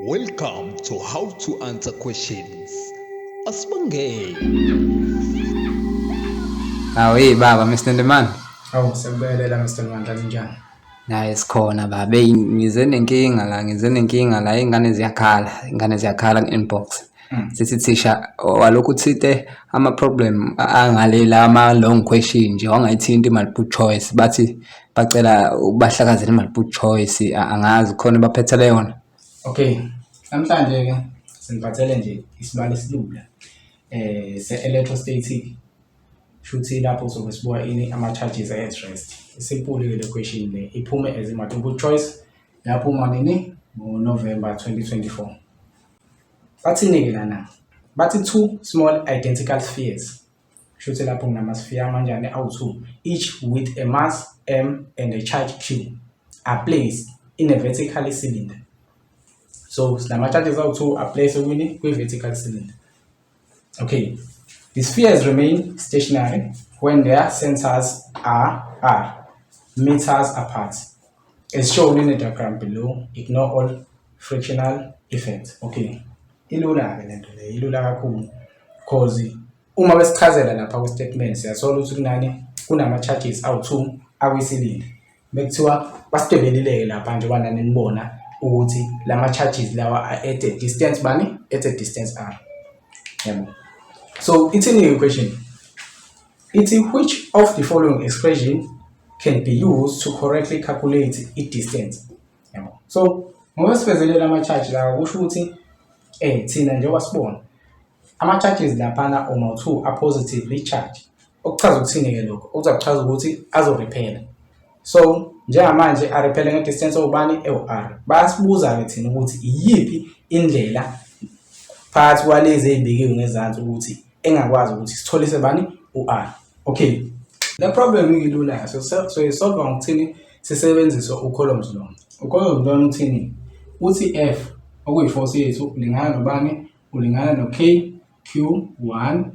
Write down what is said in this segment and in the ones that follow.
Welcome to How to Answer Questions. Asibongeni. Hey baba Mr. Ndemane. Sekubekelela Mr. Mandla njani? Naye sikhona baba. Ngize nenkinga la ingane ziyakhala ku-inbox. Sithi thisha walokhu uthinte ama-problem angalela ama-long question nje wangayithinti multiple choice bathi bacela bahlakazele multiple choice angazi khona baphethele yona. Okay. Namhlanje ke siniphathele nje isibalo esilula se-electrostatic. Shuthi lapho sobe sibuka ini ama-charges at rest. Simple le question le iphume as multiple choice yaphuma nini ngoNovember 2024. Bathini ke lana? Bathi two small identical spheres. Shuthi lapho kunama-sphere amanjani awu-2 each with a mass m and a charge q are placed in a vertical cylinder. So the charges awu-2 are placed in a vertical cylinder. Okay. The spheres remain stationary when their centers are meters apart. As shown in the diagram below, ignore all frictional effects. Okay. Ilula ke lento le, ilula kakhulu. Cause uma besichazela lapha ku statement siyathola ukuthi kunani kunama charges awu2 akwicylinder. Bekuthiwa basidebeleleke lapha nje banani nibona ukuthi lama charges lawa are at a distance bani? At a distance r. Yabo. So it's a new question. It's which of the following expression can be used to correctly calculate its distance. So ngoba sifezelela ama-charge lawa kusho ukuthi thina njengoba sibona ama-charges laphana uma-2 are positively charged. Okuchaza ukuthini ke lokho? Okuchaza ukuthi azorephela. So njengamanje arephele nge-distance obani ewu-r. Bayasibuza ke thina ukuthi iyiphi indlela phakathi kwalezi ezibekiwe ngezansi ukuthi engakwazi ukuthi sitholise bani u-r. Okay. The problem ilula so isolve ngokuthini sisebenzisa u-columns law. U-columns law uthini? Uthi f okuyi-force yethu ulingana nobani? Ulingana no-k q1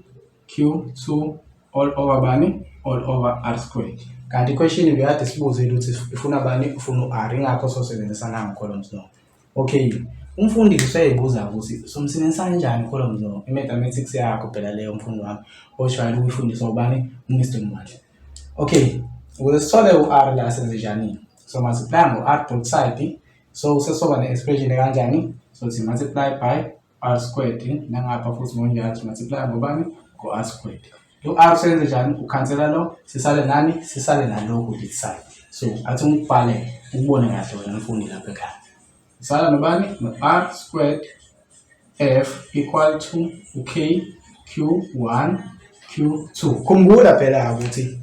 q2 all over bani? All over r squared. Kanti question bekade sibuze ukuthi ifuna bani? Ufuna u-r ingakho sosebenzisa nango columns law. Okay. Umfundi useyibuza ukuthi somsebenzisa kanjani columns law i-mathematics yakho phela leyo mfundi wami oshayela ukufundisa ubani uMr Mwandla. Okay, ukuze sithole u-r la senze njani? So multiply ngo-r both side. So sesoba ne-expression kanjani? Sothi multiply by r squared nangapha futhi ngonjalo multiply ngobani? Ngo-r squared. Lo r senze njani? Ukhansela lo sisale nani? Sisale nalokho this side. So athi ngibhale ubone kahle wena mfundi lapha ekhaya. Sala nobani? No r squared f equal to k q1 q2. Khumbula phela ukuthi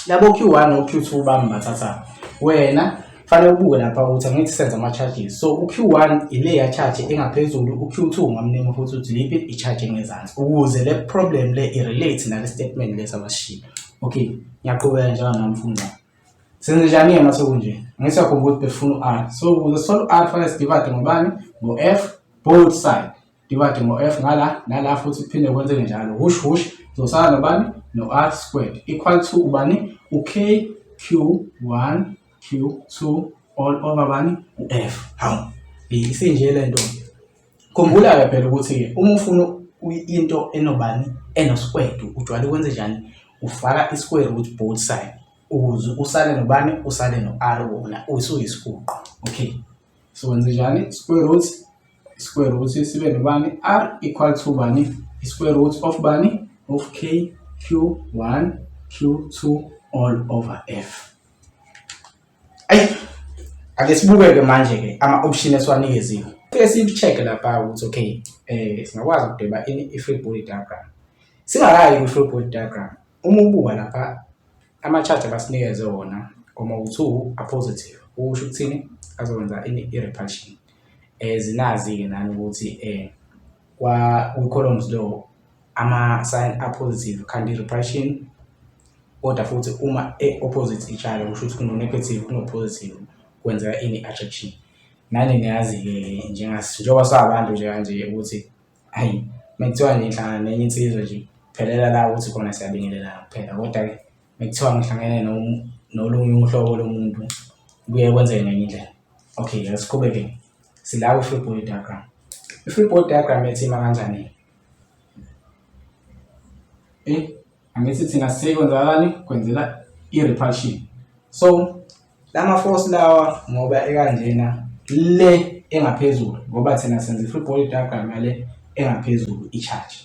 labo q1 no q2 bambathatha. Wena fanele ubuke lapha ukuthi angithi senza ama charges. So u-q1 ile ya charge engaphezulu, u-q2 ngamnene futhi uthi liphi i-charge engezansi ukuze le problem le irelate nale statement lesabashiya. Okay, ngiyaqhubeka njalo namfundi. Senze njani mase kunje? Ngisakhumbula ukuthi befuna r. So ukuze solve r fanele divide ngobani? Ngo-f both side. Divide ngo-f ngala nala futhi kuphinde kwenzeke njalo. Hush zosala nobani? No-r squared equal to ubani? U-k q1 q2 all over bani? U-f. Hawu. Isinje le nto. Khumbula ke phela ukuthi uma ufuna into enobani? Eno-squared ujwayele ukwenza njani? Ufaka i-square root both side. Ukuze usale nobani? Usale no-r wona usuyisifuqo. Okay. So wenze njani? Square root sibe nobani? R equal to bani? Square root of bani? Of k q1 q2 all over f. Ake sibuke ke manje ke ama option esiwanikezile. Ke sicheck lapha ukuthi okay singakwazi ukudeba i-free body diagram. Singakayi ku-free body diagram. Uma ubuka lapha ama-charge abasinikeze wona uma-2 are positive. Usho ukuthini? Azokwenza i-repulsion. Zinazi ke nani ukuthi ku-columns law ama-sign are positive kanti i-repulsion kodwa futhi uma opposite itshala kusho ukuthi kuno-negative kuno-positive kwenzeka attraction. Nani niyazi ke njengoba sabantu nje kanje ukuthi hayi mekuthiwa nje ngihlangana nenye insizwa nje phelela la ukuthi khona siyabingelelana kuphela kodwa ke mekuthiwa ngihlangene nolunye uhlobo lomuntu kuye kwenzeke ngenye indlela. Okay, asiqhubeke. sila ku-free body diagram. I-free body diagram yathima kanjani? Angithi thina sisekwenzakalani kwenzela i-repulsion. So lama force lawa ngoba ekanjena le engaphezulu ngoba thina senza i-free body diagram yale engaphezulu i-charge.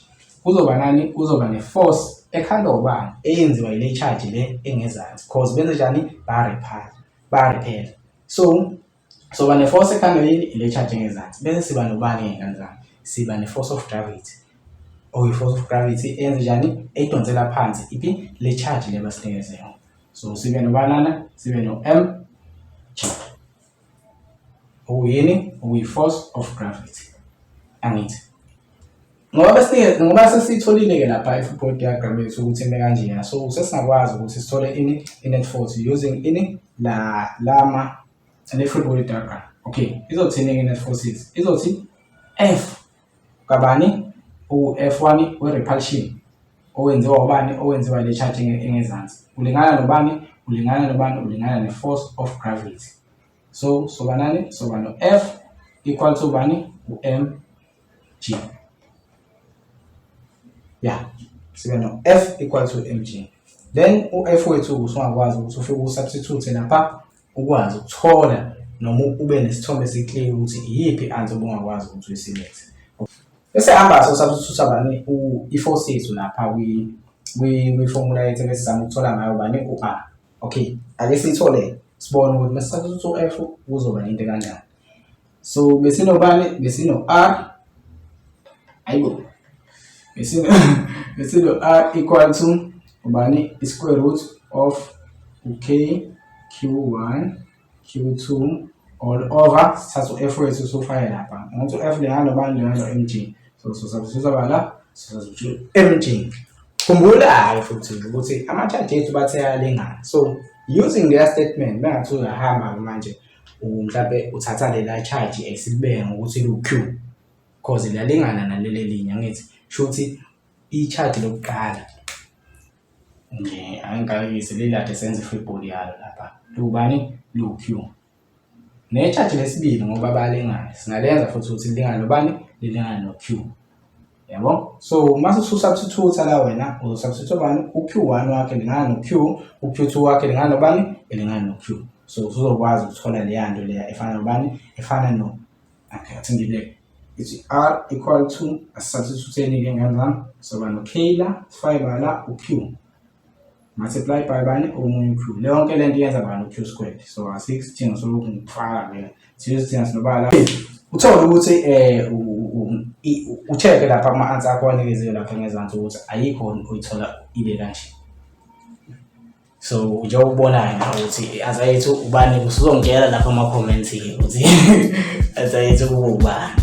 Kuzoba nani? Kuzoba ne-force ekhandwa ubani eyenziwa ile charge le engezansi because benze njani? Ba-repel. So soba ne-force ekhandwa yini? Ile charge engezansi. Bese siba nobani engenzansi? Siba ne-force of gravity. I-force of gravity eyenze njani? Eyidonsela phansi iphi le charge le basinikeze yona. So sibe nobanana? Sibe no-m g. Okuyini? Okuyi-force of gravity. Angithi ngoba sesitholile-ke lapha i-free body diagram yethu ukuthi ime kanjena, so sesingakwazi ukuthi sithole ini i-net force using ini le-free body diagram. Okay, izothini i-net forces? Izothi F kabani u-F1 we-repulsion owenziwa ubani? Owenziwa ile charge engezansi ulingana nobani? Ulingana ne-force of gravity. So soba nani? Soba no F equal to bani? U-mg. Yeah, sibe no F equal to mg. Then u-F wethu usungakwazi ukuthi ufike usubstitute lapha ukwazi ukuthola noma ube nesithombe esiclear ukuthi iyiphi answer obungakwazi ukuthi uyiselect. Bese hamba so substitute bani i-force yethu lapha kwi-formula yethu besizama ukuthola ngayo bani u-R. Okay, ake sithole sibone ukuthi masisubstitute u-F kuzoba into kanjani. So besinobani? Besino R. Ayibo. Besino R equal to ubani? Square root of k q1 q2 all over sithatha u-F wethu sofaka lapha. Ngokuthi u-F lengana nobani? Lengana mg. So substitute bala substitute mg. Khumbula futhi ukuthi ama-charge ethu bathe ayalingana. So using their statement bengathi uyahamba manje mhlawumbe uthatha lela charge esibeka ngokuthi lu-q because liyalingana naleli linye ngithi shuthi i-charge lokuqala nje angikayise lelade senze free body yalo lapha lubani? Lu-q. Ne-charge lesibili ngoba bayalingana singalenza futhi ukuthi lilingane nobani? Lilingane no-q. Yabo? So mase ususubstitute la wena uzosubstitute bani? U-q1 wakhe lingana no-q, u-q2 wakhe lingana nobani? Elingana no-q. So uzokwazi ukuthola leya nto leya efana nobani? Efana no okay athindile ithi R equal to substitute-ni-ke ngenzani? Soba no-k la sifake la u-q multiply by bani? Omunye u-q. Le yonke lento yenza bani? U-q squared. So asikho isidingo sokuthi ngifaka vela sidinga sinobala uthole ukuthi u-check lapha ama-answer akho anikezwe lapha ngezansi ukuthi ayikho uyithola ibe kanje. So nje ubonayo ukuthi i-answer yethu ubani usuzongitshela lapha ama-comments ukuthi i-answer yethu ubani.